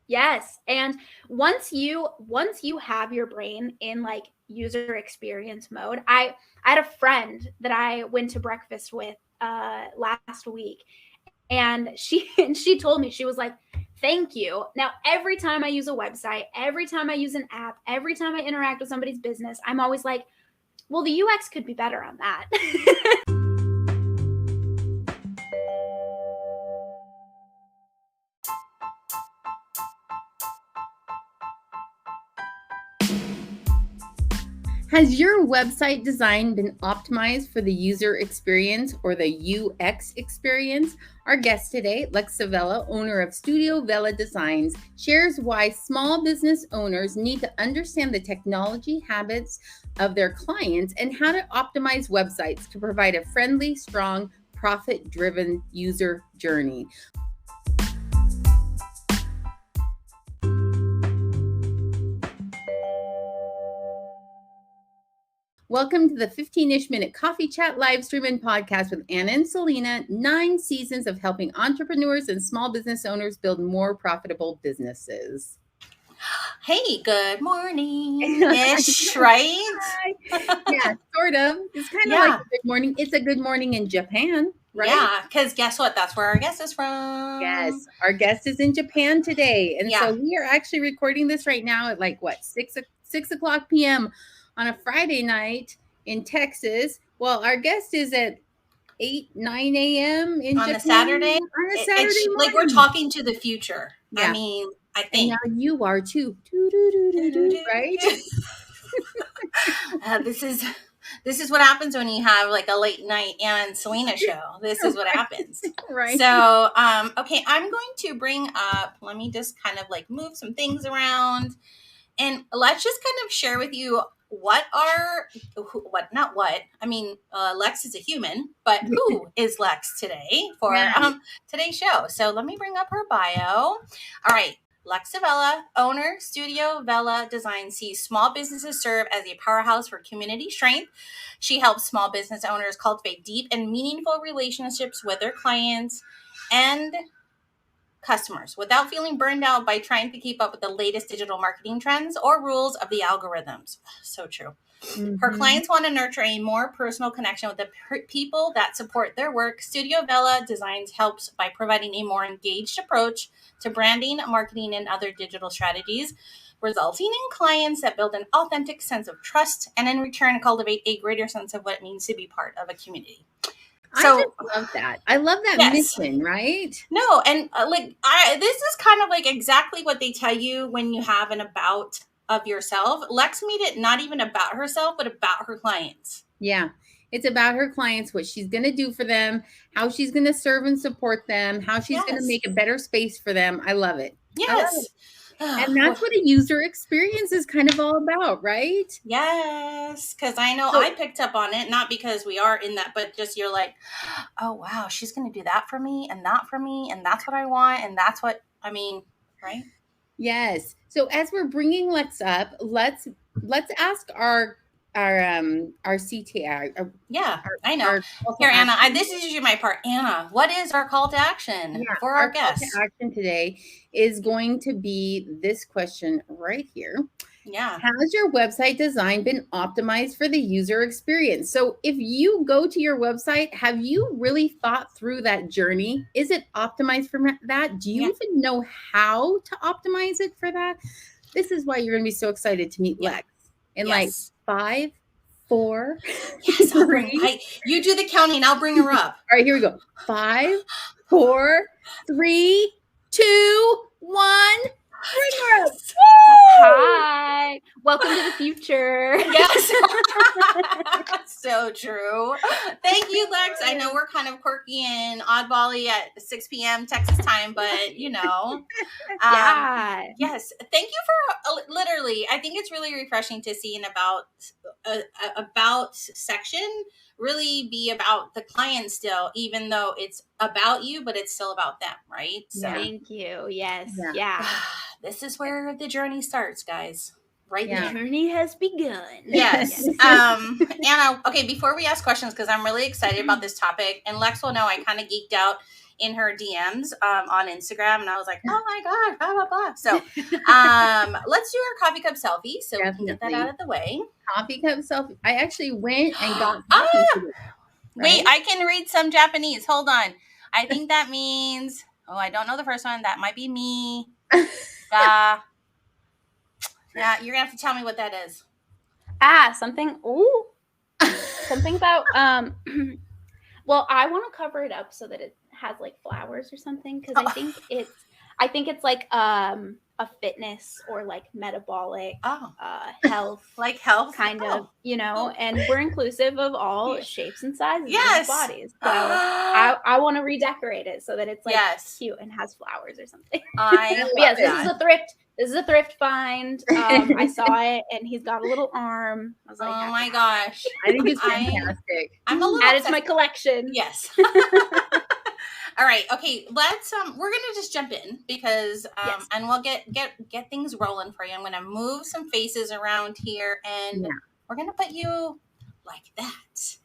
Yes. And once you have your brain in like user experience mode, I had a friend that I went to breakfast with last week, and she and she told me, she was like, "Thank you." Now, every time I use a website, every time I use an app, every time I interact with somebody's business, I'm always like, "Well, the UX could be better on that." Has your website design been optimized for the user experience or the UX experience? Our guest today, Lex Savella, owner of Studio Vela Designs, shares why small business owners need to understand the technology habits of their clients and how to optimize websites to provide a friendly, strong, profit-driven user journey. Welcome to the 15-ish minute coffee chat live stream and podcast with Anna and Selena, 9 seasons of helping entrepreneurs and small business owners build more profitable businesses. Hey, good morning-ish, right? Yeah, sort of. It's kind of like a good morning. It's a good morning in Japan, right? Yeah, because guess what? That's where our guest is from. Yes, our guest is in Japan today. And so we are actually recording this right now at like, 6 o'clock p.m. on a Friday night in Texas. Well, our guest is at 9 a.m. in on Japan. a Saturday. On a Saturday morning. Like we're talking to the future. Yeah. I mean, I think. And now you are too. Right? This is what happens when you have like a late night Anna and Selena show. This is what happens. Right. So, okay, I'm going to bring up, let me just kind of like move some things around, and let's just kind of share with you Lex is a human, but who is Lex today for today's show? So let me bring up her bio. All right. Lex Savella, owner, Studio Vela Designs, sees small businesses serve as a powerhouse for community strength. She helps small business owners cultivate deep and meaningful relationships with their clients and customers without feeling burned out by trying to keep up with the latest digital marketing trends or rules of the algorithms. So true. Mm-hmm. Her clients want to nurture a more personal connection with the people that support their work. Studio Vela Designs helps by providing a more engaged approach to branding, marketing, and other digital strategies, resulting in clients that build an authentic sense of trust and in return cultivate a greater sense of what it means to be part of a community. So, I just love that. I love that mission, right? No, and this is kind of like exactly what they tell you when you have an about of yourself. Lex made it not even about herself, but about her clients. Yeah. It's about her clients, what she's going to do for them, how she's going to serve and support them, how she's going to make a better space for them. I love it. Yes. And that's what a user experience is kind of all about, right? Yes, because I know I picked up on it, not because we are in that, but just you're like, oh, wow, she's going to do that for me and that for me. And that's what I want. And that's what, I mean, right? Yes. So as we're bringing Lex up, let's ask our CTA. I know. Here, Anna, this is usually my part. Anna, what is our call to action for our guests? Call to action today is going to be this question right here. Yeah. Has your website design been optimized for the user experience? So if you go to your website, have you really thought through that journey? Is it optimized for that? Do you even know how to optimize it for that? This is why you're going to be so excited to meet Lex. In like 5, 4, 3. You do the counting. I'll bring her up. All right, here we go. 5, 4, 3, 2, 1. Bring her up. Hi. Welcome to the future. Yes. So true. Thank you, Lex. I know we're kind of quirky and oddbally at 6 p.m. Texas time, but you know. Yes. Thank you for literally. I think it's really refreshing to see an about section really be about the client still, even though it's about you, but it's still about them, right? So thank you. Yes. Yeah. This is where the journey starts, guys. Right there. The journey has begun. Yes. Anna, okay, before we ask questions, because I'm really excited about this topic, and Lex will know I kind of geeked out in her DMs on Instagram, and I was like, oh my god, blah blah blah. So let's do our coffee cup selfie so we can get that out of the way. Coffee cup selfie. I actually went and got Ah! coffee today, Wait, right? I can read some Japanese. Hold on. I think that means, oh, I don't know the first one. That might be me. Yeah, you're gonna have to tell me what that is. Something. Ooh, something about Well, I want to cover it up so that it has like flowers or something because I think it's like a fitness or like metabolic health like health kind of, and we're inclusive of all shapes and sizes Yes. of bodies. So I want to redecorate it so that it's like cute and has flowers or something. Yes, this is a thrift. This is a thrift find. I saw it, and he's got a little arm. I was like, oh my gosh. I think it's fantastic. I'm a little added to my collection. Yes. All right. Okay. Let's we're gonna just jump in because and we'll get things rolling for you. I'm gonna move some faces around here, and we're gonna put you like that.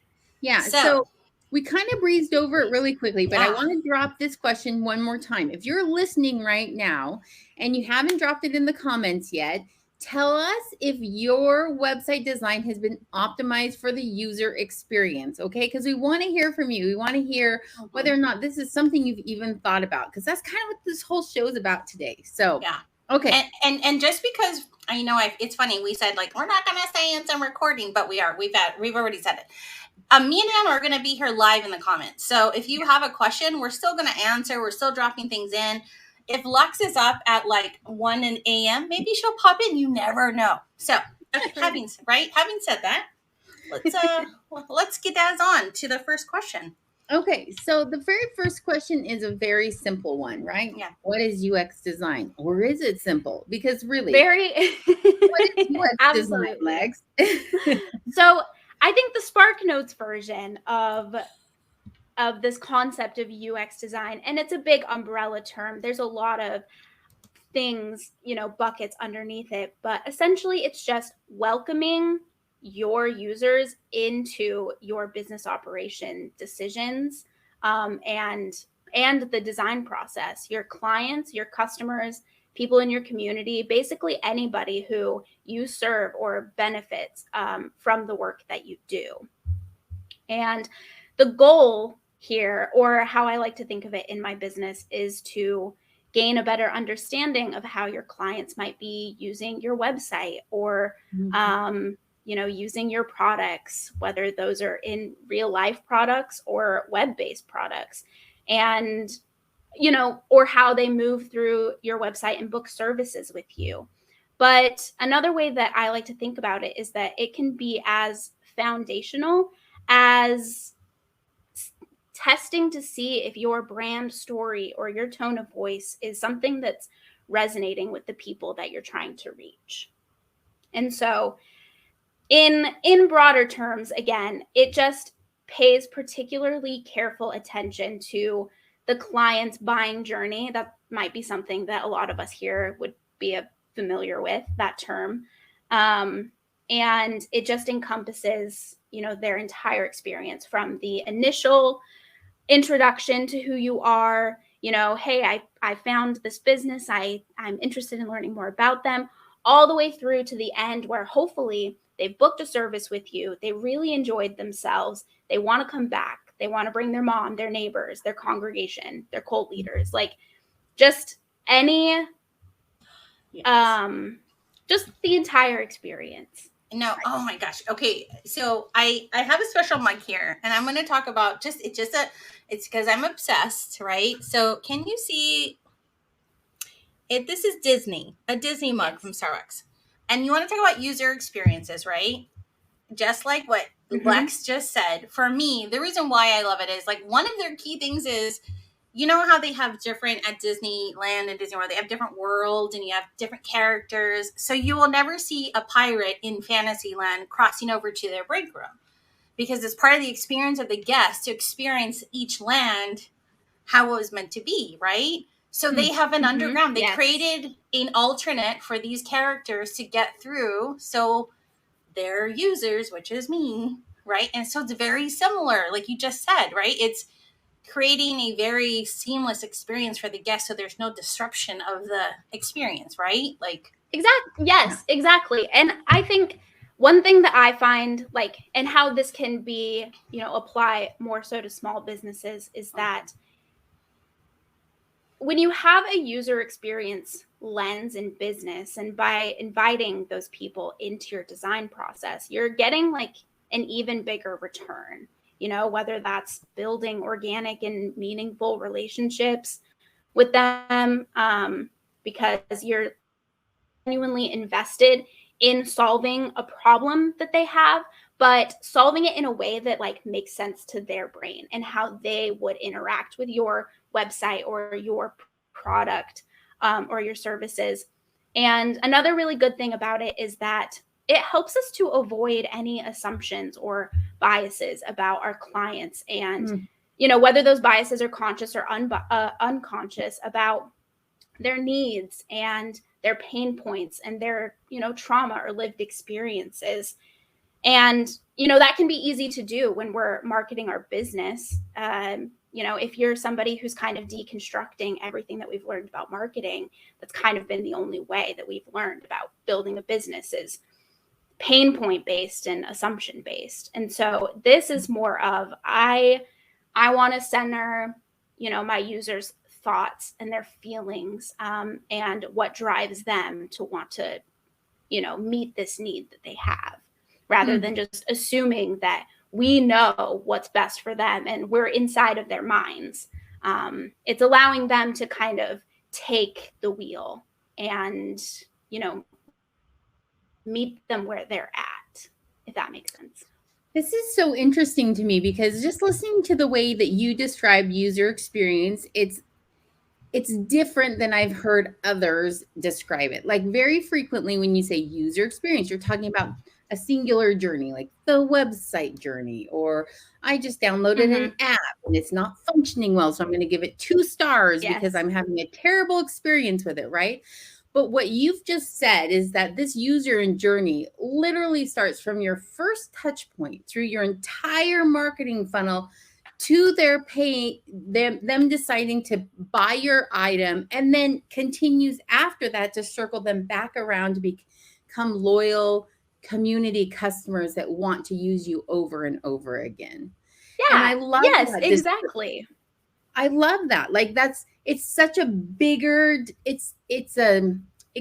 Yeah. So we kind of breezed over it really quickly, but I want to drop this question one more time. If you're listening right now and you haven't dropped it in the comments yet, tell us if your website design has been optimized for the user experience, okay? Because we want to hear from you. We want to hear whether or not this is something you've even thought about, because that's kind of what this whole show is about today. So, okay. And just because it's funny, we said like we're not gonna say it's a recording, but we are. We've already said it. Me and Anna are going to be here live in the comments. So if you have a question, we're still going to answer. We're still dropping things in. If Lux is up at like 1 a.m., maybe she'll pop in. You never know. So having said that, let's get us on to the first question. Okay, so the very first question is a very simple one, right? Yeah. What is UX design? Or is it simple? Because really, very what is UX design, Lex? So I think the SparkNotes version of this concept of UX design, and it's a big umbrella term. There's a lot of things, buckets underneath it, but essentially it's just welcoming your users into your business operation decisions, and the design process, your clients, your customers, people in your community, basically anybody who you serve or benefits from the work that you do. And the goal here, or how I like to think of it in my business, is to gain a better understanding of how your clients might be using your website or using your products, whether those are in real life products or web-based products, and or how they move through your website and book services with you. But another way that I like to think about it is that it can be as foundational as testing to see if your brand story or your tone of voice is something that's resonating with the people that you're trying to reach. And so in broader terms, again, it just pays particularly careful attention to the client's buying journey. That might be something that a lot of us here would be familiar with, that term. And it just encompasses, their entire experience from the initial introduction to who you are, hey, I found this business, I'm interested in learning more about them, all the way through to the end where hopefully they've booked a service with you, they really enjoyed themselves, they want to come back, they want to bring their mom, their neighbors, their congregation, their cult leaders, like just any just the entire experience. No, oh my gosh. Okay, so I have a special mic here, and I'm going to talk about it's because I'm obsessed, right? So can you see it? This is Disney, a Disney mug from Starbucks, and you want to talk about user experiences, right? Just like what Lex just said. For me, the reason why I love it is like one of their key things is, how they have different at Disneyland and Disney World, they have different worlds and you have different characters. So you will never see a pirate in Fantasyland crossing over to their break room because it's part of the experience of the guest to experience each land how it was meant to be, right? So they have an underground. They created an alternate for these characters to get through. So their users, which is me, right? And so it's very similar, like you just said, right? It's creating a very seamless experience for the guest so there's no disruption of the experience, right? Like, Exactly. Yes, exactly. And I think one thing that I find, like, and how this can be, apply more so to small businesses, is that when you have a user experience lens in business, and by inviting those people into your design process, you're getting like an even bigger return, whether that's building organic and meaningful relationships with them, because you're genuinely invested in solving a problem that they have, but solving it in a way that like makes sense to their brain and how they would interact with your website or your product, or your services. And another really good thing about it is that it helps us to avoid any assumptions or biases about our clients, and whether those biases are conscious or unconscious, about their needs and their pain points and their trauma or lived experiences. And that can be easy to do when we're marketing our business. If you're somebody who's kind of deconstructing everything that we've learned about marketing, that's kind of been the only way that we've learned about building a business, is pain point based and assumption based. And so this is more of, I want to center my users' thoughts and their feelings, and what drives them to want to meet this need that they have, rather than just assuming that we know what's best for them and we're inside of their minds. It's allowing them to kind of take the wheel and meet them where they're at, if that makes sense. This is so interesting to me because just listening to the way that you describe user experience, it's different than I've heard others describe it. Like very frequently when you say user experience, you're talking about a singular journey, like the website journey, or I just downloaded an app and it's not functioning well, so I'm going to give it 2 stars because I'm having a terrible experience with it, right? But what you've just said is that this user and journey literally starts from your first touch point through your entire marketing funnel to their them deciding to buy your item, and then continues after that to circle them back around to become loyal community customers that want to use you over and over again. Yeah. And I love that. Exactly. I love that. Like it's such a bigger, it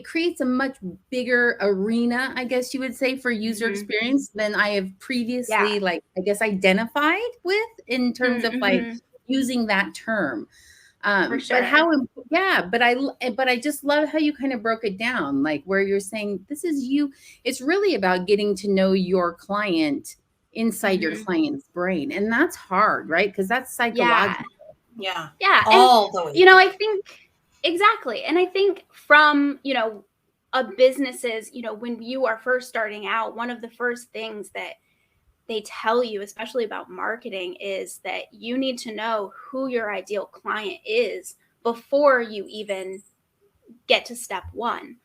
creates a much bigger arena, I guess you would say, for user experience than I have previously, like, I guess, identified with in terms of like using that term. For sure. But I just love how you kind of broke it down, like where you're saying this is you. It's really about getting to know your client inside your client's brain. And that's hard, right? Because that's psychological. Yeah. All the way. I think exactly. And I think from, a businesses, when you are first starting out, one of the first things that they tell you, especially about marketing, is that you need to know who your ideal client is before you even get to step 1.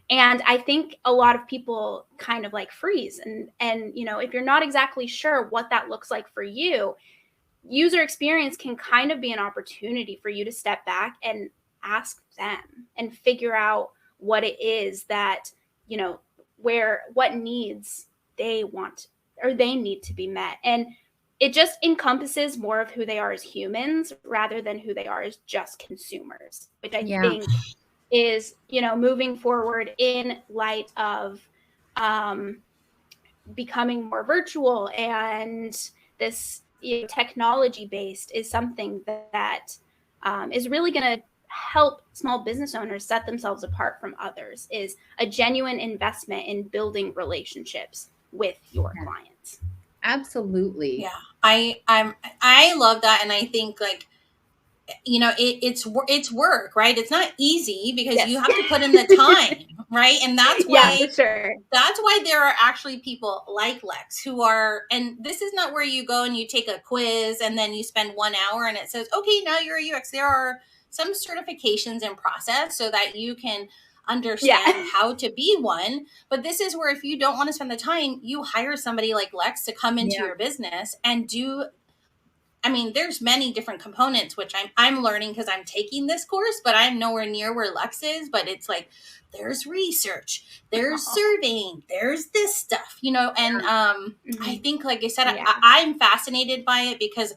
And I think a lot of people kind of like freeze, and if you're not exactly sure what that looks like for you, user experience can kind of be an opportunity for you to step back and ask them and figure out what it is that, what needs they want or they need to be met. And it just encompasses more of who they are as humans rather than who they are as just consumers, which I think is, moving forward in light of becoming more virtual and this technology based, is something that is really going to help small business owners set themselves apart from others, is a genuine investment in building relationships with your clients. Absolutely. Yeah. I love that. And I think, like, it's work, right? It's not easy because you have to put in the time, right? And that's why, for sure. That's why there are actually people like Lex who are, and this is not where you go and you take a quiz and then you spend 1 hour and it says, okay, now you're a UX. There are some certifications in process so that you can understand how to be one. But this is where, if you don't want to spend the time, you hire somebody like Lex to come into your business and do I mean, there's many different components, which I'm learning because I'm taking this course, but I'm nowhere near where Lex is. But it's like, there's research, there's surveying, there's this stuff, you know. And I think, like I said, I'm fascinated by it because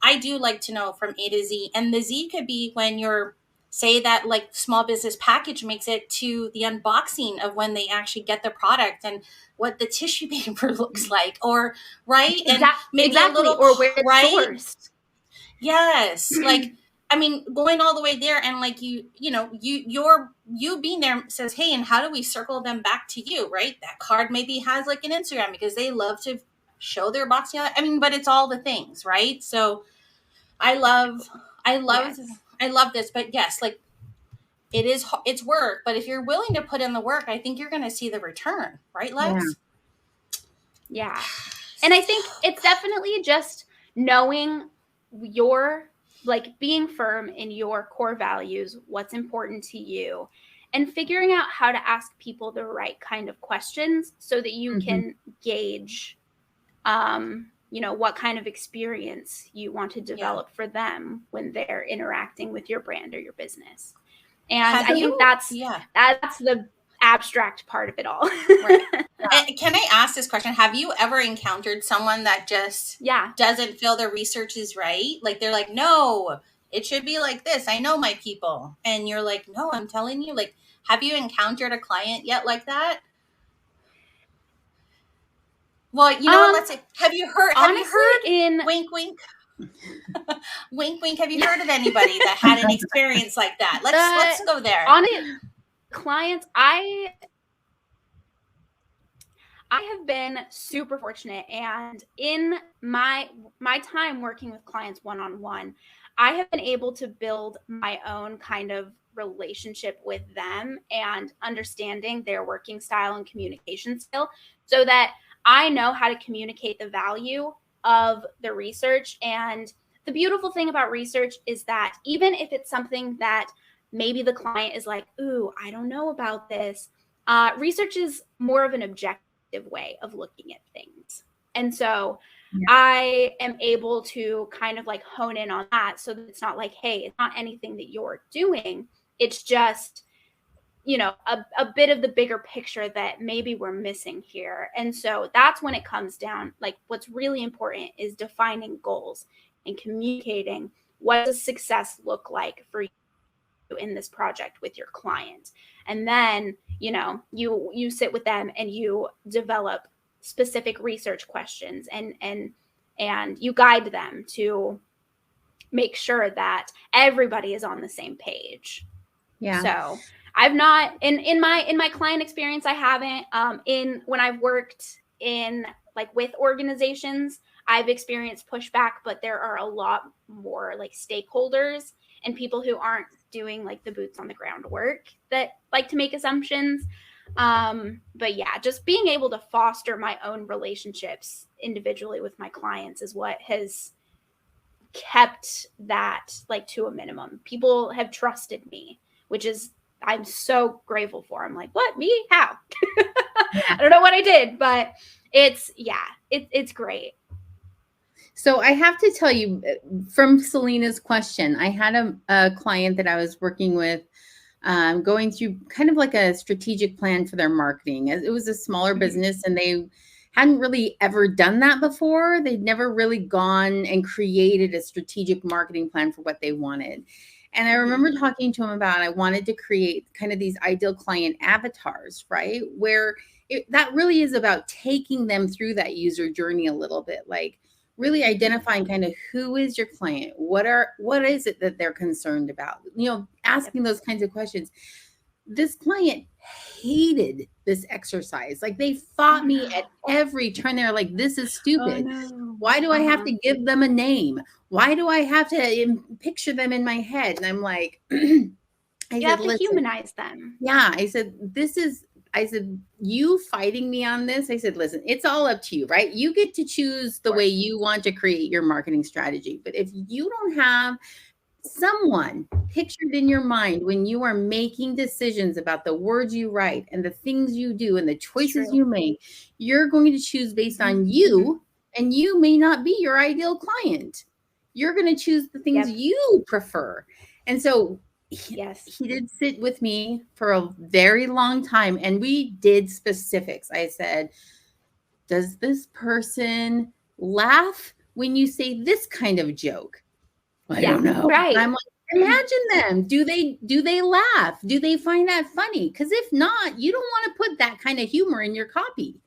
I do like to know from A to Z. And the Z could be when you're, say that like small business package makes it to the unboxing of when they actually get the product and what the tissue paper looks like, or right. And maybe a little, or where it's right? sourced. Yes. Like, I mean, going all the way there, and like you being there says, hey, and how do we circle them back to you, right? That card maybe has like an Instagram because they love to show their boxing. I mean, but it's all the things, right? So I love this, but yes, like it's work, but if you're willing to put in the work, I think you're going to see the return, right, Lex? Yeah. And I think it's definitely just knowing like being firm in your core values, what's important to you, and figuring out how to ask people the right kind of questions so that you can gauge, what kind of experience you want to develop for them when they're interacting with your brand or your business. And I think that's the abstract part of it all. Right. And can I ask this question? Have you ever encountered someone that just doesn't feel their research is right? Like they're like, no, it should be like this. I know my people. And you're like, no, I'm telling you. Like, have you encountered a client yet like that? Well, you know what? Let's say, have you heard wink, wink, wink, wink. Have you heard of anybody that had an experience like that? Let's go there. On it, clients, I have been super fortunate, and in my time working with clients one-on-one, I have been able to build my own kind of relationship with them and understanding their working style and communication skill so that I know how to communicate the value of the research. And the beautiful thing about research is that even if it's something that maybe the client is like, ooh, I don't know about this, research is more of an objective way of looking at things. And so I am able to kind of like hone in on that so that it's not like, hey, it's not anything that you're doing. It's just, a bit of the bigger picture that maybe we're missing here. And so that's when it comes down, like what's really important is defining goals and communicating what does success look like for you in this project with your client. And then, you sit with them and you develop specific research questions and you guide them to make sure that everybody is on the same page. Yeah. So I've not in my client experience, I haven't when I've worked in like with organizations, I've experienced pushback, but there are a lot more like stakeholders and people who aren't doing like the boots on the ground work that like to make assumptions. But yeah, just being able to foster my own relationships individually with my clients is what has kept that like to a minimum. People have trusted me, which is I'm so grateful for. I'm like, what? Me? How? I don't know what I did, but it's great. So I have to tell you from Selena's question, I had a client that I was working with going through kind of like a strategic plan for their marketing. It was a smaller business and they hadn't really ever done that before. They'd never really gone and created a strategic marketing plan for what they wanted. And I remember talking to him about, I wanted to create kind of these ideal client avatars, right? Where that really is about taking them through that user journey a little bit, like really identifying kind of who is your client? What is it that they're concerned about? Asking those kinds of questions. This client hated this exercise. Like they fought me at every turn. They're like, this is stupid. Oh, no. Why do I have to give them a name? Why do I have to picture them in my head? And I'm like, you have to humanize them. Yeah. I said, you fighting me on this? I said, listen, it's all up to you, right? You get to choose the way you want to create your marketing strategy. But if you don't have someone pictured in your mind when you are making decisions about the words you write and the things you do and the choices you make, you're going to choose based on you, and you may not be your ideal client. You're going to choose the things you prefer. And so he did sit with me for a very long time, and we did specifics. I said, does this person laugh when you say this kind of joke? I don't know. Right. I'm like, imagine them. Do they laugh? Do they find that funny? Because if not, you don't want to put that kind of humor in your copy.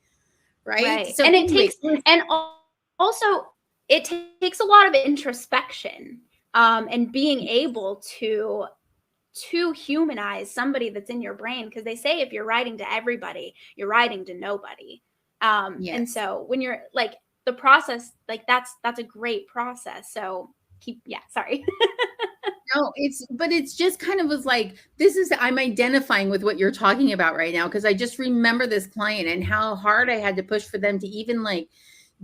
Right. So and it takes, and also it takes a lot of introspection, and being able to humanize somebody that's in your brain, because they say if you're writing to everybody, you're writing to nobody. And so when you're like the process, like that's a great process. So sorry. No, it's just kind of was like, I'm identifying with what you're talking about right now, because I just remember this client and how hard I had to push for them to even like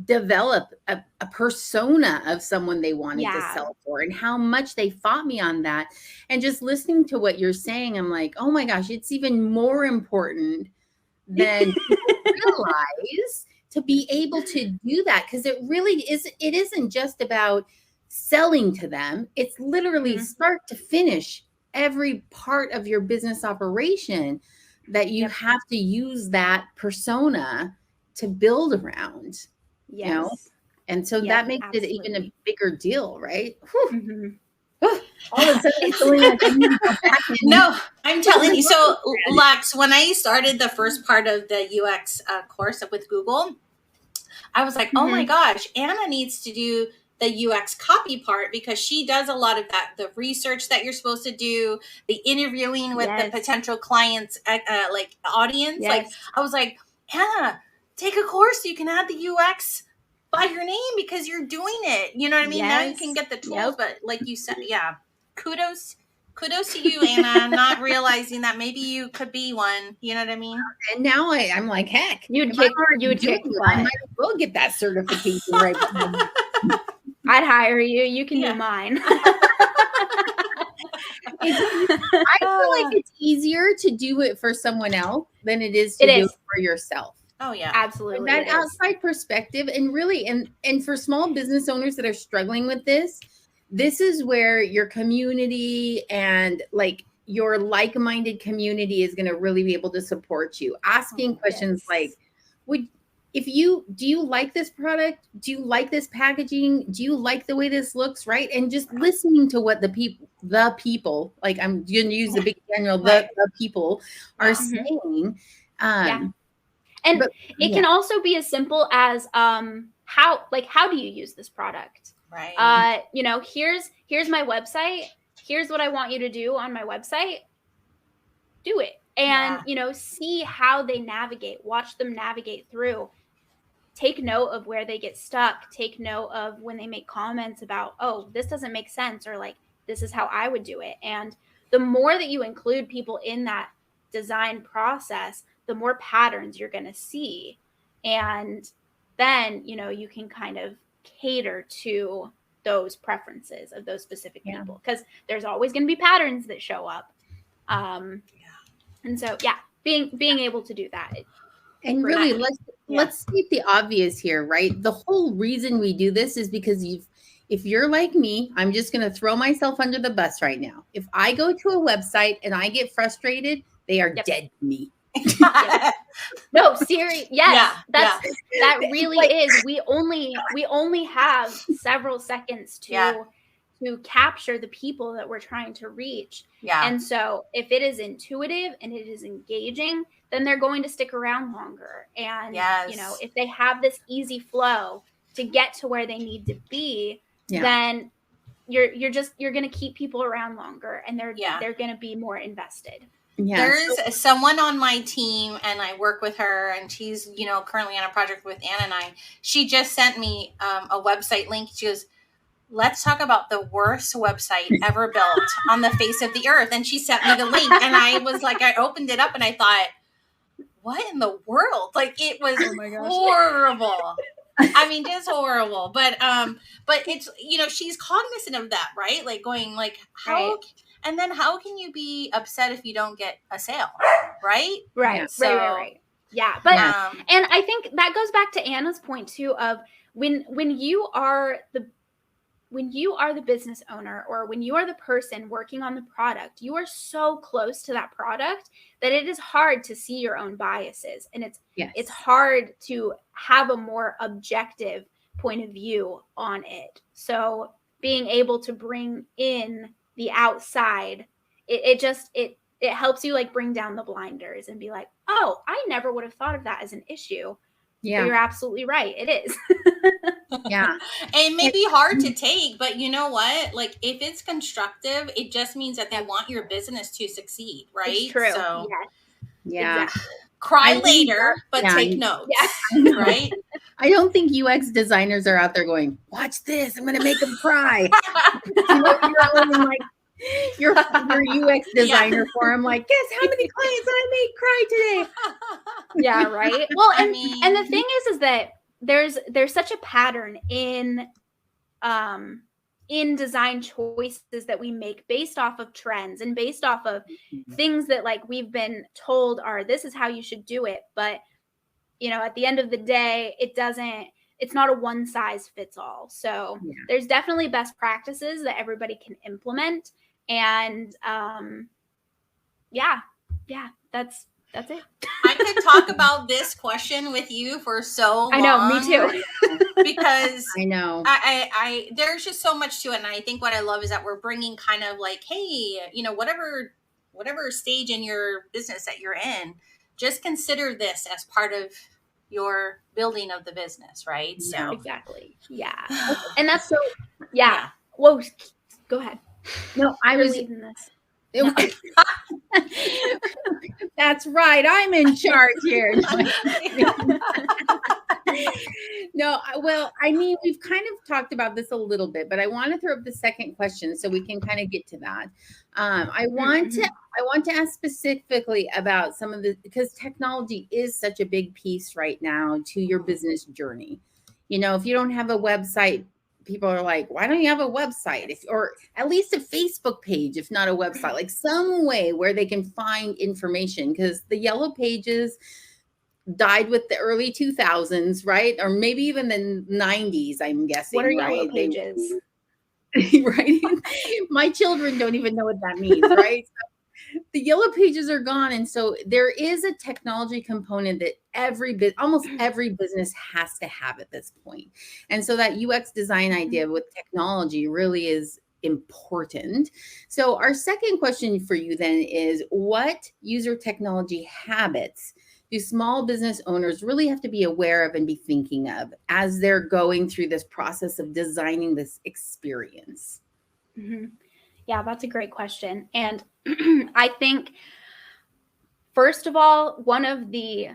develop a persona of someone they wanted to sell for, and how much they fought me on that. And just listening to what you're saying, I'm like, oh my gosh, it's even more important than people realize to be able to do that, because it isn't just about selling to them. It's literally start to finish every part of your business operation that you have to use that persona to build around. You know? And so that makes it even a bigger deal, right? All of a sudden, Selena, no, I'm telling you. So, Lex, when I started the first part of the UX course with Google, I was like, oh my gosh, Anna needs to do the UX copy part, because she does a lot of that, the research that you're supposed to do, the interviewing with the potential clients, like audience. Like, I was like, Anna, take a course so you can add the UX by your name, because you're doing it. You know what I mean? Now you can get the tools, but like you said, kudos to you, Anna, not realizing that maybe you could be one. You know what I mean? And now I'm like, heck, you would kick I might as well get that certification right now. I'd hire you. You can do mine. I feel like it's easier to do it for someone else than it is to do it for yourself. Oh yeah, absolutely. That outside perspective, and really, and for small business owners that are struggling with this is where your community and like your like-minded community is going to really be able to support you. Asking questions like, do you like this product? Do you like this packaging? Do you like the way this looks? Right. And just listening to what the people, like I'm going to use the big general, the people are saying. And it can also be as simple as how do you use this product? Right. Here's my website. Here's what I want you to do on my website. Do it. And, see how they navigate, watch them navigate through. Take note of where they get stuck. Take note of when they make comments about, oh, this doesn't make sense, or like, this is how I would do it. And the more that you include people in that design process, the more patterns you're going to see. And then, you can kind of cater to those preferences of those specific people, because there's always going to be patterns that show up. And so, being able to do that. And really, let's state the obvious here, right? The whole reason we do this is because if you're like me, I'm just going to throw myself under the bus right now. If I go to a website and I get frustrated, they are dead to me. No, serious. Yes, that really is. We only have several seconds to capture the people that we're trying to reach. And so if it is intuitive and it is engaging, then they're going to stick around longer. And if they have this easy flow to get to where they need to be, then you're going to keep people around longer, and they're going to be more invested. There's someone on my team, and I work with her, and she's, currently on a project with Anna and I. She just sent me a website link. She goes, let's talk about the worst website ever built on the face of the earth. And she sent me the link, and I was like, I opened it up and I thought, what in the world? Like, it was horrible. I mean, just horrible. But it's, she's cognizant of that, right? Like going like, how, and then how can you be upset if you don't get a sale? Right. Right. So, right. Yeah. But, and I think that goes back to Anna's point too, of when you are when you are the business owner or when you are the person working on the product, you are so close to that product that it is hard to see your own biases, and it's Yes. hard to have a more objective point of view on it. So being able to bring in the outside, it helps you like bring down the blinders and be like, oh, I never would have thought of that as an issue. But Yeah. you're absolutely right. It is. Yeah. It may be hard to take, but you know what? Like, if it's constructive, it just means that they want your business to succeed, It's right? true. So Yes, Yeah. exactly. cry I think later, but yeah, take Yeah. notes, I know. right? I don't think UX designers are out there going, watch this, I'm gonna make them cry. You know, you're all in like your UX designer forum, like, guess how many clients I made cry today? Yeah, right. Well, I and the mean, thing is that there's such a pattern in design choices that we make based off of trends and based off of things that like we've been told are this is how you should do it, but at the end of the day, it's not a one size fits all. So Yeah. there's definitely best practices that everybody can implement. And yeah, that's it. I could talk about this question with you for so long. I know, me too. Because I know. I there's just so much to it, and I think what I love is that we're bringing kind of like, hey, whatever stage in your business that you're in, just consider this as part of your building of the business, right? Yeah. So Exactly. Yeah. And that's So yeah. Whoa, go ahead. no, I You're was leading this. That's right. I'm in charge here. No, well, I mean, we've kind of talked about this a little bit, but I want to throw up the second question so we can kind of get to that. I want to ask specifically about some of the, because technology is such a big piece right now to your business journey. If you don't have a website, people are like, why don't you have a website? Or at least a Facebook page, if not a website, like some way where they can find information, because the yellow pages died with the early 2000s, right? Or maybe even the 90s, I'm guessing. What are right? yellow pages? Right? My children don't even know what that means, right? So the yellow pages are gone. And so there is a technology component that almost every business has to have at this point. And so that UX design idea with technology really is important. So our second question for you then is, what user technology habits do small business owners really have to be aware of and be thinking of as they're going through this process of designing this experience? Mm-hmm. Yeah, that's a great question. And I think, first of all, one of the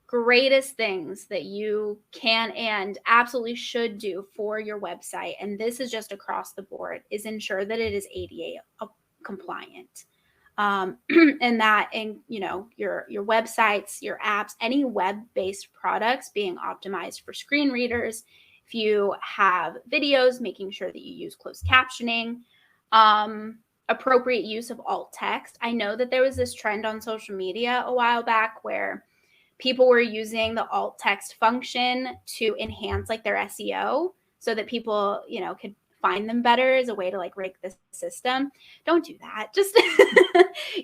greatest things that you can and absolutely should do for your website, and this is just across the board, is ensure that it is ADA compliant. And that in your websites, your apps, any web-based products being optimized for screen readers. If you have videos, making sure that you use closed captioning, appropriate use of alt text. I know that there was this trend on social media a while back where people were using the alt text function to enhance like their SEO so that people, could find them better as a way to like rake the system. Don't do that. Just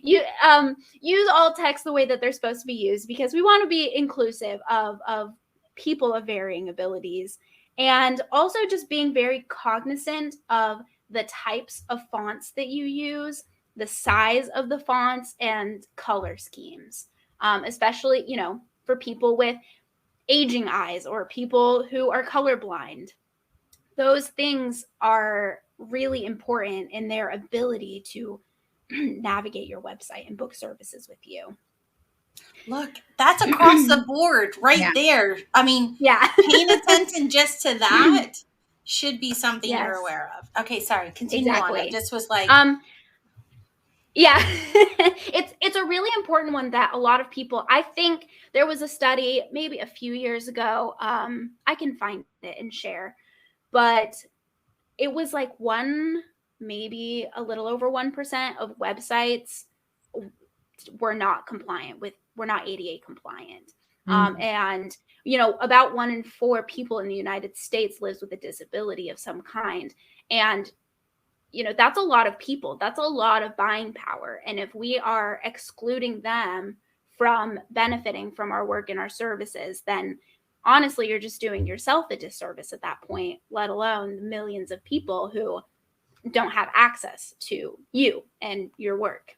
use alt text the way that they're supposed to be used, because we want to be inclusive of people of varying abilities, and also just being very cognizant of the types of fonts that you use, the size of the fonts, and color schemes. Especially, for people with aging eyes or people who are colorblind. Those things are really important in their ability to navigate your website and book services with you. Look, that's across the board right there. I mean, yeah. paying attention just to that should be something Yes. you're aware of. Okay, sorry, continue on. It just was like, yeah, it's a really important one that a lot of people, I think there was a study maybe a few years ago. I can find it and share, but it was like maybe a little over 1% of websites were not ADA compliant. And, you know, about 1 in 4 people in the United States lives with a disability of some kind. And, you know, that's a lot of people. That's a lot of buying power. And if we are excluding them from benefiting from our work and our services, then honestly, you're just doing yourself a disservice at that point, let alone the millions of people who don't have access to you and your work.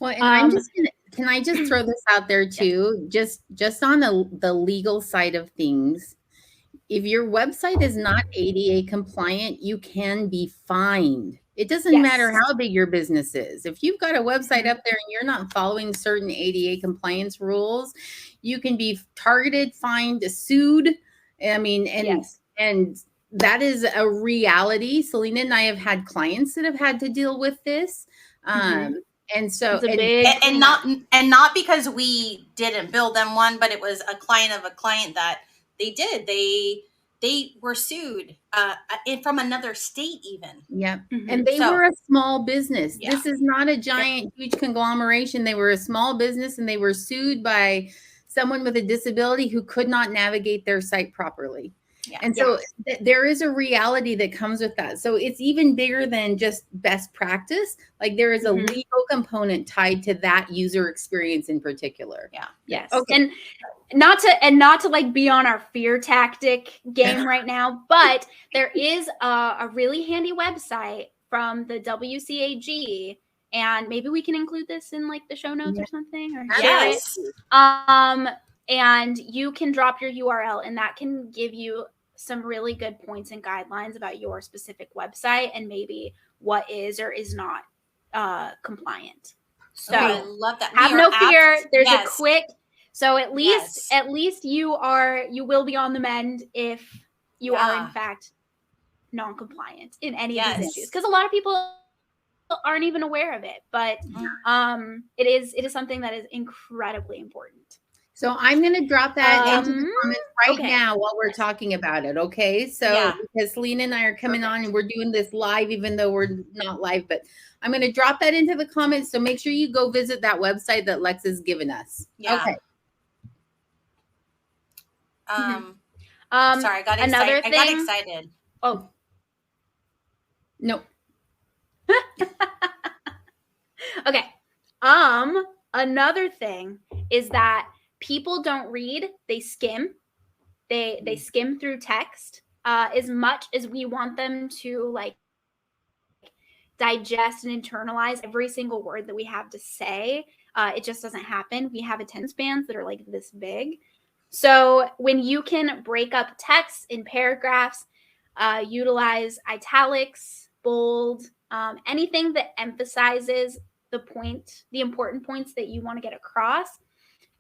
Well, and I'm just gonna, can I just throw this out there too? Just on the legal side of things, if your website is not ADA compliant, you can be fined. It doesn't matter how big your business is. If you've got a website up there and you're not following certain ADA compliance rules, you can be targeted, fined, sued. I mean, and that is a reality. Selena and I have had clients that have had to deal with this. And so it's a big and not because we didn't build them one, but it was a client of a client that they did. They were sued from another state even. Yeah. And they were a small business. Yeah. This is not a giant, huge conglomeration. They were a small business and they were sued by someone with a disability who could not navigate their site properly. Yeah. And so there is a reality that comes with that. So it's even bigger than just best practice. Like there is a legal component tied to that user experience in particular. Yeah. Yes. Okay. And not to like be on our fear tactic game right now, but there is a really handy website from the WCAG, and maybe we can include this in like the show notes or something, or share it. And you can drop your URL, and that can give you some really good points and guidelines about your specific website and maybe what is or is not compliant. So I love that. Have no fear. There's a quick. So at least you will be on the mend if you are in fact non-compliant in any of these issues, because a lot of people aren't even aware of it, but it is something that is incredibly important. So I'm going to drop that into the comments now while we're talking about it. Okay. So because Selena and I are coming on and we're doing this live, even though we're not live, but I'm going to drop that into the comments. So make sure you go visit that website that Lex has given us. Yeah. Okay. Sorry, I got excited. I got excited. Oh. No. Okay. Another thing is that people don't read, they skim. They skim through text as much as we want them to like digest and internalize every single word that we have to say. It just doesn't happen. We have attention spans that are like this big. So when you can break up text in paragraphs, utilize italics, bold, anything that emphasizes the important points that you want to get across,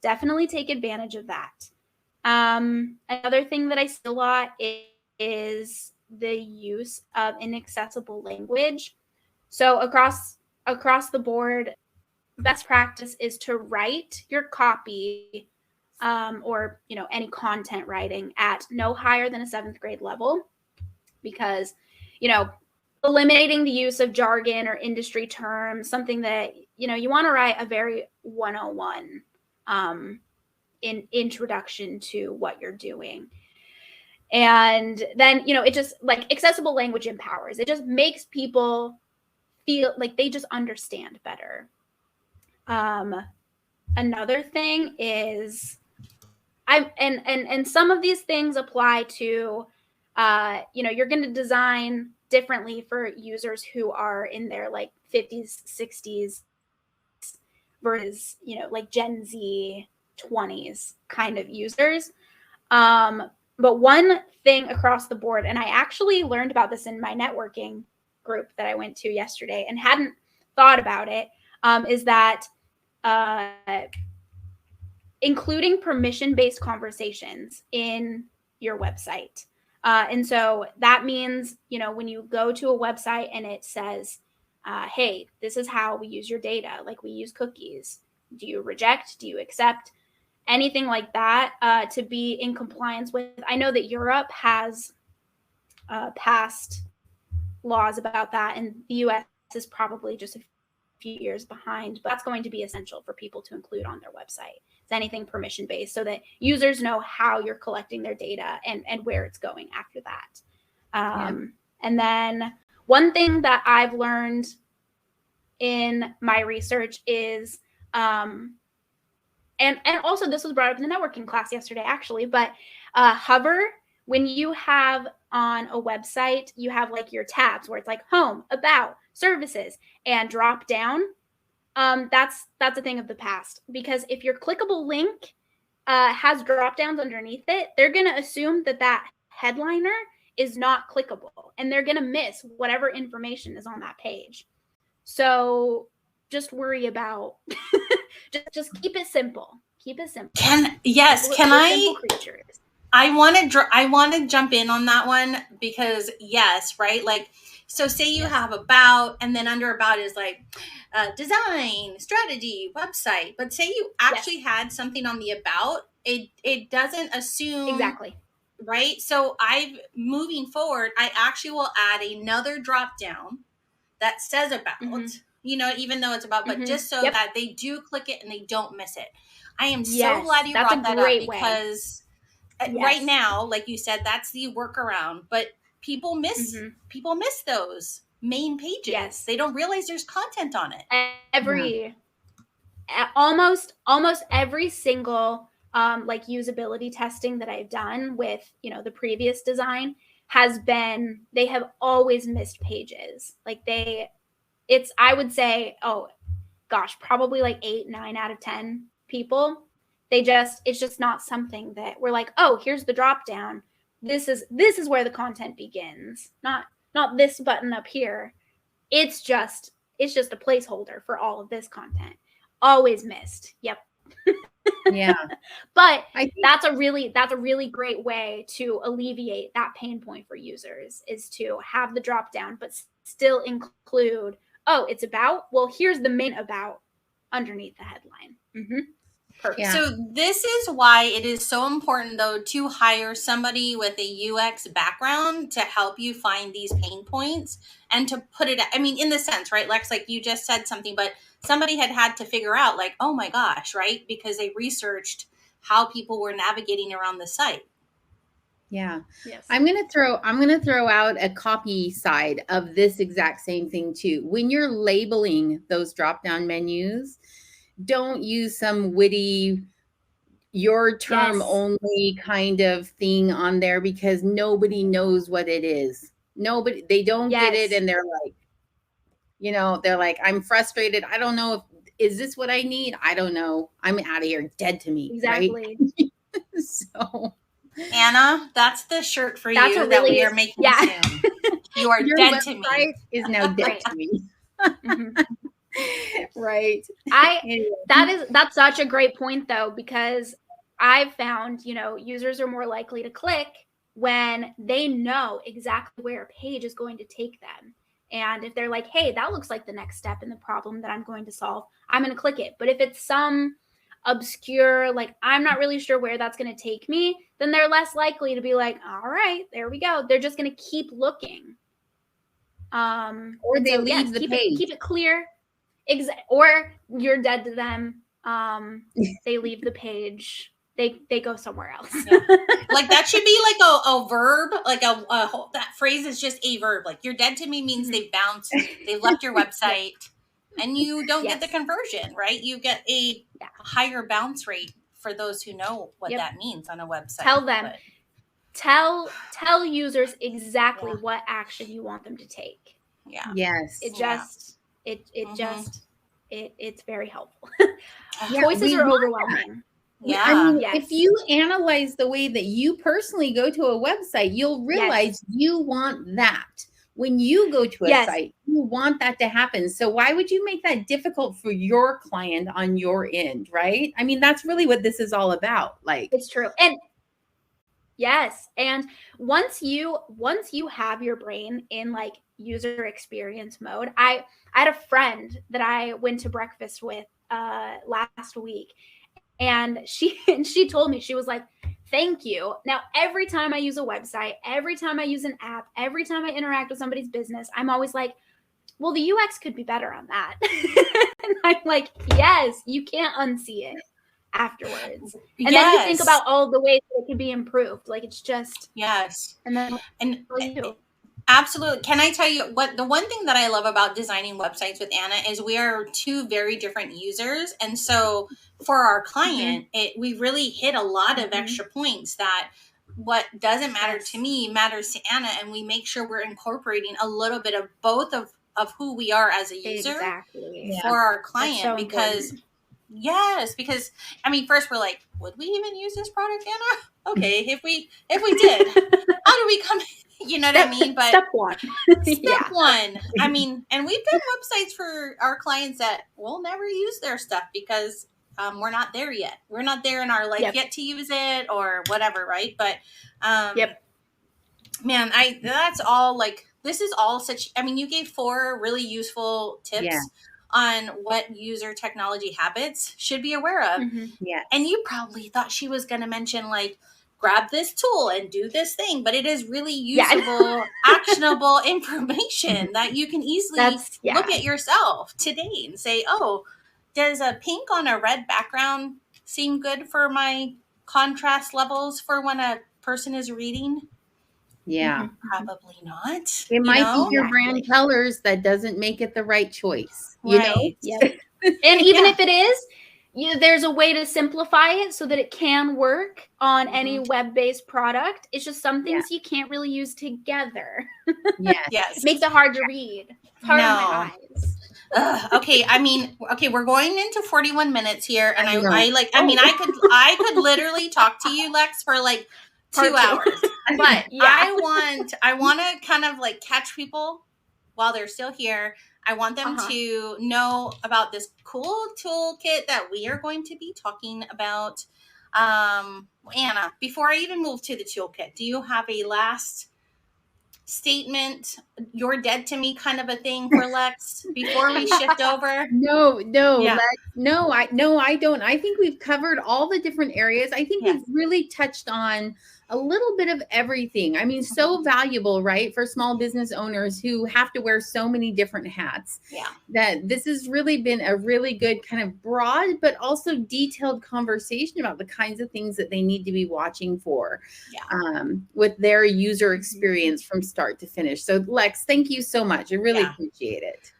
definitely take advantage of that. Another thing that I see a lot is the use of inaccessible language. So across the board, best practice is to write your copy or any content writing at no higher than a 7th grade level, because eliminating the use of jargon or industry terms, something that you want to write a very 101 in introduction to what you're doing. And then it just like accessible language empowers. It just makes people feel like they just understand better. Another thing is and some of these things apply to you're going to design differently for users who are in their like 50s, 60s versus like Gen Z 20s kind of users. But one thing across the board, and I actually learned about this in my networking group that I went to yesterday and hadn't thought about it, is that including permission-based conversations in your website. And so that means, when you go to a website and it says, hey, this is how we use your data, like we use cookies. Do you reject? Do you accept? Anything like that to be in compliance with. I know that Europe has passed laws about that, and the US is probably just a few years behind, but that's going to be essential for people to include on their website. anything permission based, so that users know how you're collecting their data and where it's going after that. And then one thing that I've learned in my research is, and also this was brought up in the networking class yesterday, actually, but hover, when you have on a website, you have like your tabs where it's like home, about, services, and drop down. That's a thing of the past, because if your clickable link has drop downs underneath it, they're going to assume that headliner is not clickable, and they're going to miss whatever information is on that page. So just worry about just keep it simple. Keep it simple. Can simple creatures. I want to jump in on that one, because yes, right? Like, so say you have about, and then under about is like design, strategy, website. But say you actually had something on the about, it doesn't assume. Exactly. Right? So moving forward, I actually will add another drop down that says about, even though it's about, but just so that they do click it and they don't miss it. I am so glad you brought that up, because right now, like you said, that's the workaround, but people miss those main pages. Yes. They don't realize there's content on it. Almost every single like usability testing that I've done with, the previous design they have always missed pages. Like I would say, oh gosh, probably like 8, 9 out of 10 people. It's just not something that we're like, oh, here's the drop down. This is where the content begins. Not this button up here. It's just a placeholder for all of this content. Always missed. Yep. Yeah. But that's a really great way to alleviate that pain point for users, is to have the drop down, but still include, oh, it's about, well, here's the main about underneath the headline. Perfect. Yeah. So this is why it is so important, though, to hire somebody with a UX background to help you find these pain points and to put it, I mean, in the sense, right, Lex, like you just said something, but somebody had to figure out, like, oh my gosh, right? Because they researched how people were navigating around the site. Yeah. Yes. I'm going to throw out a copy side of this exact same thing too. When you're labeling those drop-down menus, don't use some witty, your term only kind of thing on there, because nobody knows what it is. They don't get it. And they're like, I'm frustrated. I don't know is this what I need? I don't know. I'm out of here. Dead to me. Exactly. Right? So Anna, that's the shirt for you that we are making soon. You are dead to me. Is now dead to me. Right. That's such a great point, though, because I've found, users are more likely to click when they know exactly where a page is going to take them. And if they're like, hey, that looks like the next step in the problem that I'm going to solve, I'm going to click it. But if it's some obscure, like, I'm not really sure where that's going to take me, then they're less likely to be like, all right, there we go. They're just going to keep looking. Or they leave the page. Keep it clear. Or you're dead to them. They leave the page. They go somewhere else. Like that should be like a verb, like that phrase is just a verb. Like you're dead to me means they've bounced, they've left your website, and you don't get the conversion, right? You get a higher bounce rate for those who know what that means on a website. Tell them. Tell users exactly what action you want them to take. Yeah. Yes. It's very helpful. Choices are overwhelming. Yeah. I mean, if you analyze the way that you personally go to a website, you'll realize you want that. When you go to a site, you want that to happen. So why would you make that difficult for your client on your end, right? I mean, that's really what this is all about. Like, it's true. And yes, and once you have your brain in like user experience mode, I had a friend that I went to breakfast with last week, and she told me, she was like, thank you. Now, every time I use a website, every time I use an app, every time I interact with somebody's business, I'm always like, well, the UX could be better on that. And I'm like, yes, you can't unsee it. afterwards. And then you think about all the ways that it can be improved. Like it's just and then you. Absolutely. Can I tell you what the one thing that I love about designing websites with Anna is we are two very different users. And so for our client, we really hit a lot of extra points that what doesn't matter to me matters to Anna. And we make sure we're incorporating a little bit of both of who we are as a user for our client so because because I mean, first we're like, would we even use this product, Anna? Okay, if we did, how do we come? You know what I mean? But step one. Step one. I mean, and we've done websites for our clients that will never use their stuff because we're not there yet. We're not there in our life yet to use it or whatever, right? But man, that's all like this is all such. I mean, you gave 4 really useful tips on what user technology habits should be aware of. And you probably thought she was going to mention like grab this tool and do this thing, but it is really usable, actionable information that you can easily look at yourself today and say, oh, does a pink on a red background seem good for my contrast levels for when a person is reading? Probably not. It might be your brand colors that doesn't make it the right choice. You know? And even if it is, there's a way to simplify it so that it can work on any web-based product. It's just some things you can't really use together. Yes. It makes it hard to read. It's hard on my eyes. Okay, I mean, we're going into 41 minutes here, and I could literally talk to you, Lex, for like 2 hours. But I want to kind of like catch people while they're still here. I want them to know about this cool toolkit that we are going to be talking about. Anna, before I even move to the toolkit, do you have a last statement, you're dead to me kind of a thing for Lex before we shift over? No, Lex, I don't. I think we've covered all the different areas. I think we've really touched on a little bit of everything. I mean, so valuable, right? For small business owners who have to wear so many different hats. That this has really been a really good kind of broad, but also detailed conversation about the kinds of things that they need to be watching for with their user experience from start to finish. So Lex, thank you so much. I really appreciate it.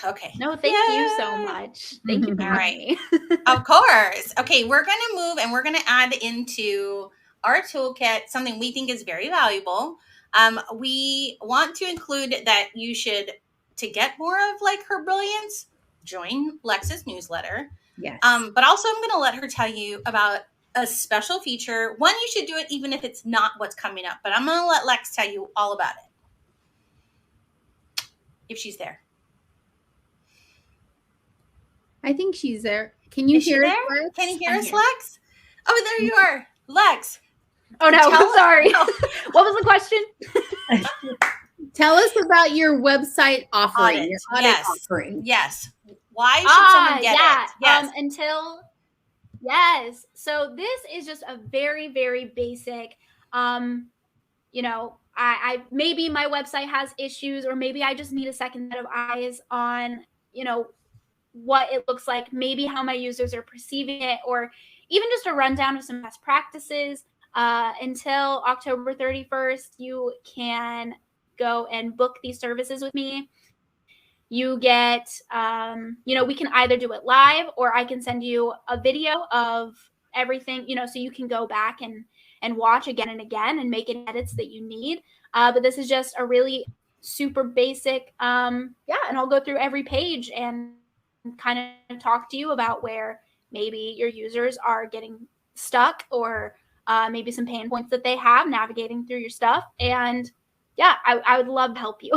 Okay. No, thank you so much. Thank you for having me. Of course. Okay, we're going to move and we're going to add into our toolkit something we think is very valuable. We want to include that you should, to get more of like her brilliance, join Lex's newsletter. But also I'm going to let her tell you about a special feature. One, you should do it even if it's not what's coming up, but I'm going to let Lex tell you all about it. If she's there. I think she's there. Can you hear us, Lex? Can you hear us, Lex? Oh, there you are. Lex. Oh, no. I'm sorry. What was the question? Tell us about your website offering, your audit offering. Yes. Why should someone get it? Yes. So this is just a very, very basic, I maybe my website has issues, or maybe I just need a second set of eyes on, what it looks like, maybe how my users are perceiving it, or even just a rundown of some best practices. Until October 31st, you can go and book these services with me. You get, we can either do it live, or I can send you a video of everything, so you can go back and watch again and again and make any edits that you need. But this is just a really super basic, and I'll go through every page and kind of talk to you about where maybe your users are getting stuck, or maybe some pain points that they have navigating through your stuff. And I would love to help you.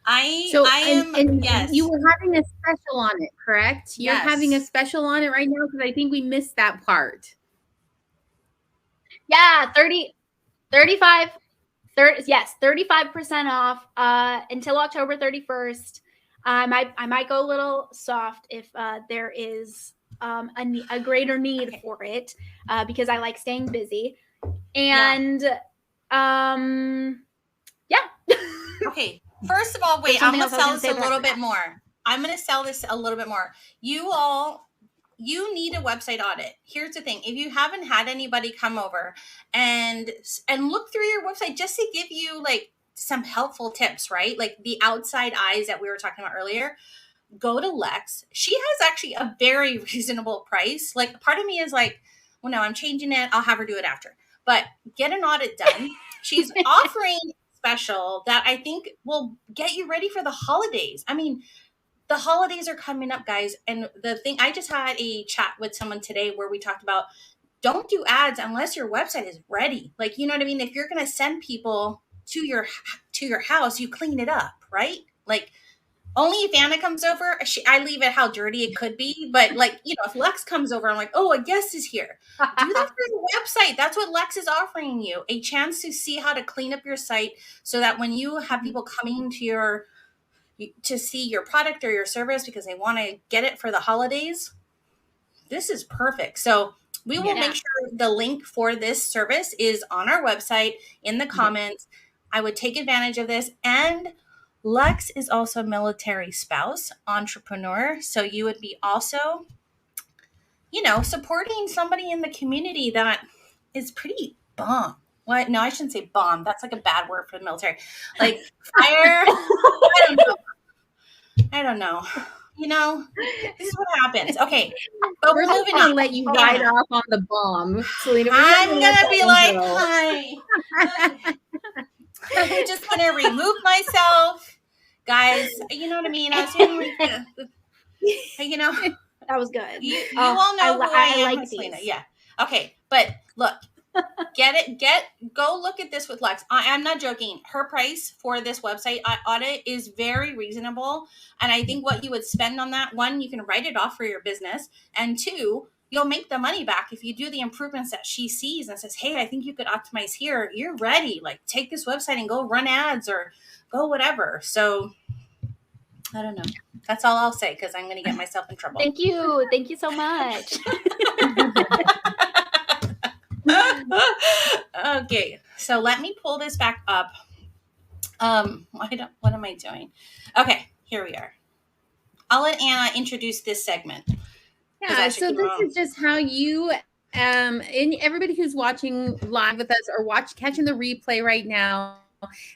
Yes. You were having a special on it, correct? You're having a special on it right now, because I think we missed that part. Yeah, 35% off until October 31st. I might go a little soft if there is a greater need for it, because I like staying busy. And Okay. First of all, wait, I'm going to sell this a little bit more. I'm going to sell this a little bit more. You all you need a website audit. Here's the thing. If you haven't had anybody come over and look through your website just to give you like some helpful tips, right? Like the outside eyes that we were talking about earlier, go to Lex. She has actually a very reasonable price. Like part of me is like, well, no, I'm changing it. I'll have her do it after. But get an audit done. She's offering special that I think will get you ready for the holidays. I mean, the holidays are coming up, guys. And the thing, I just had a chat with someone today where we talked about don't do ads unless your website is ready. Like, you know what I mean? If you're going to send people to your house, you clean it up, right? Like, only if Anna comes over, I leave it how dirty it could be. But like, you know, if Lex comes over, I'm like, oh, a guest is here. Do that for your website. That's what Lex is offering you, a chance to see how to clean up your site so that when you have people coming to see your product or your service because they want to get it for the holidays, this is perfect. So we will make sure the link for this service is on our website in the comments. I would take advantage of this. And Lex is also a military spouse, entrepreneur. So you would be also, you know, supporting somebody in the community that is pretty bomb. What? No, I shouldn't say bomb. That's like a bad word for the military. Like fire. I don't know. You know, this is what happens. Okay, but we're moving on. Let you ride off on the bomb, Selena. I'm gonna be like, hi. I'm just gonna remove myself, guys. You know what I mean? I was doing like, you know, that was good. You all know who I am, like Selena. Yeah. Okay, but look. Go look at this with Lex. I'm not joking. Her price for this website audit is very reasonable. And I think what you would spend on that, one, you can write it off for your business. And two, you'll make the money back if you do the improvements that she sees and says, hey, I think you could optimize here. You're ready. Like take this website and go run ads or go whatever. So I don't know. That's all I'll say because I'm going to get myself in trouble. Thank you. Thank you so much. Okay, so let me pull this back up. What am I doing? Okay, here we are. I'll let Anna introduce this segment. Yeah, so this is just how you and everybody who's watching live with us or catching the replay right now.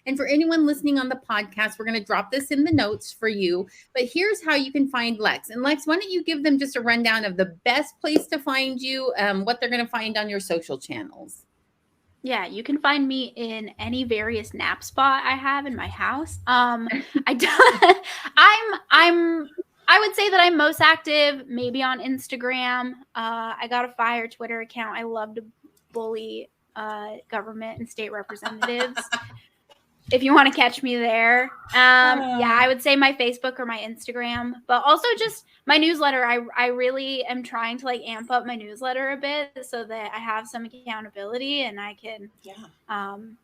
And for anyone listening on the podcast, we're going to drop this in the notes for you. But here's how you can find Lex. And Lex, why don't you give them just a rundown of the best place to find you, what they're going to find on your social channels. Yeah, you can find me in any various nap spot I have in my house. I would say that I'm most active maybe on Instagram. I got a fire Twitter account. I love to bully government and state representatives. If you want to catch me there. Yeah, I would say my Facebook or my Instagram, but also just my newsletter. I really am trying to like amp up my newsletter a bit so that I have some accountability and I can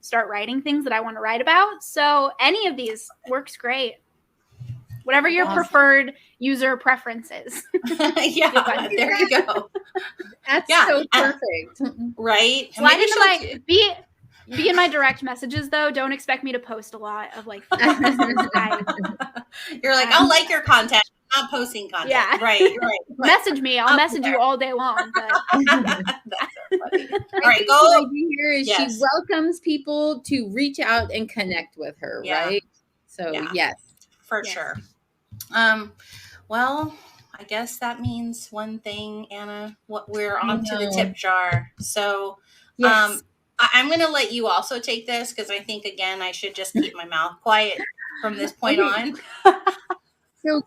start writing things that I want to write about. So any of these works great. Whatever your preferred user preference is. Yeah, there you go. That's so perfect. Right? Slide into be in my direct messages though. Don't expect me to post a lot of like you're like, I'll like your content. I'm not posting content. Yeah. Right. Message me. I'll message you all day long. But that's so funny. All right, go. The idea here is she welcomes people to reach out and connect with her, right? So yes. For sure. Well, I guess that means one thing, Anna. We're on to the tip jar. So I'm going to let you also take this because I think, again, I should just keep my mouth quiet from this point on. So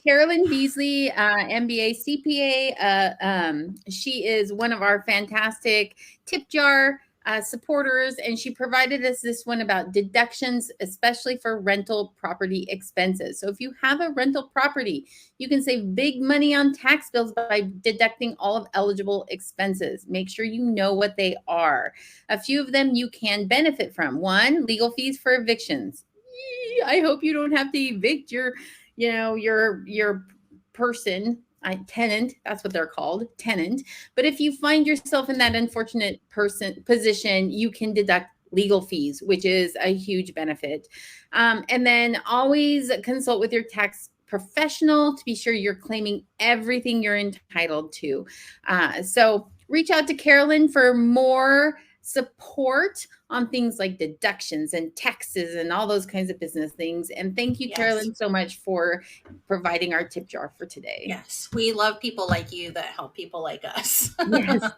Carolyn Beasley, MBA CPA, she is one of our fantastic tip jar supporters, and she provided us this one about deductions, especially for rental property expenses. So if you have a rental property, you can save big money on tax bills by deducting all of eligible expenses. Make sure you know what they are. A few of them you can benefit from. One, legal fees for evictions. I hope you don't have to evict your person, tenant, that's what they're called, tenant. But if you find yourself in that unfortunate position, you can deduct legal fees, which is a huge benefit. And then always consult with your tax professional, to be sure you're claiming everything you're entitled to. So reach out to Carolyn for more support on things like deductions and taxes and all those kinds of business things. And thank you, Yes. Carolyn, so much for providing our tip jar for today. Yes, we love people like you that help people like us. Yes,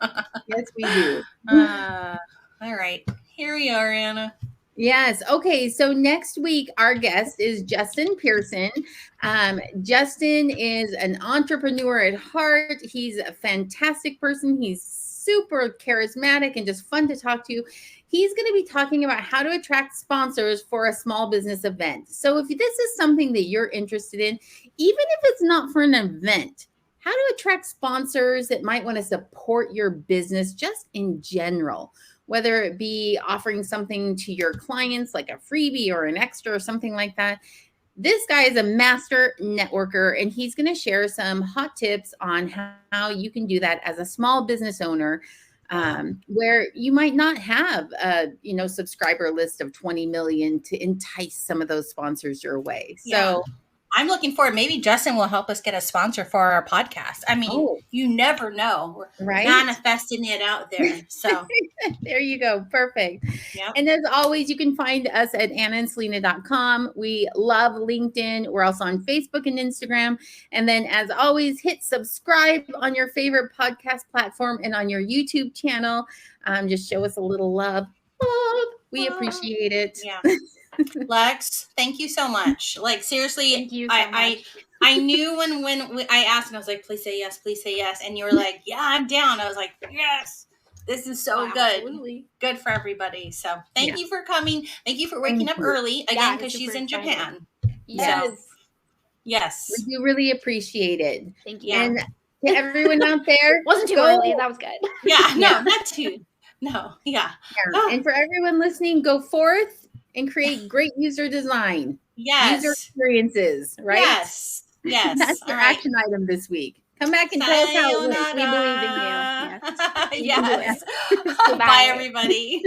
yes, we do. All right, here we are, Anna. Yes. Okay. So next week, our guest is Justin Pearson. Justin is an entrepreneur at heart. He's a fantastic person. He's super charismatic and just fun to talk to. He's going to be talking about how to attract sponsors for a small business event. So if this is something that you're interested in, even if it's not for an event, how to attract sponsors that might want to support your business just in general, whether it be offering something to your clients like a freebie or an extra or something like that. This guy is a master networker, and he's going to share some hot tips on how you can do that as a small business owner, where you might not have a subscriber list of 20 million to entice some of those sponsors your way. So I'm looking forward. Maybe Justin will help us get a sponsor for our podcast. I mean, you never know. We're manifesting it out there. So there you go. Perfect. Yep. And as always, you can find us at AnnaandSelena.com. We love LinkedIn. We're also on Facebook and Instagram. And then as always, hit subscribe on your favorite podcast platform and on your YouTube channel. Just show us a little love. We appreciate it. Yeah. Lex, thank you so much. Like, seriously, Thank you so much. I knew when I asked and I was like, please say yes. And you were like, yeah, I'm down. I was like, yes, this is so good. Absolutely. Good for everybody. So thank you for coming. Thank you for waking up early again, because she's in Japan. Yes. So, yes. We do really appreciate it. Thank you. And to everyone out there, wasn't too early. That was good. Yeah, no, not too. No, yeah. And for everyone listening, go forth and create great user design. Yes. User experiences, right? Yes. That's your action item this week. Come back and tell us how it works. We believe in you. Yes. Bye, everybody.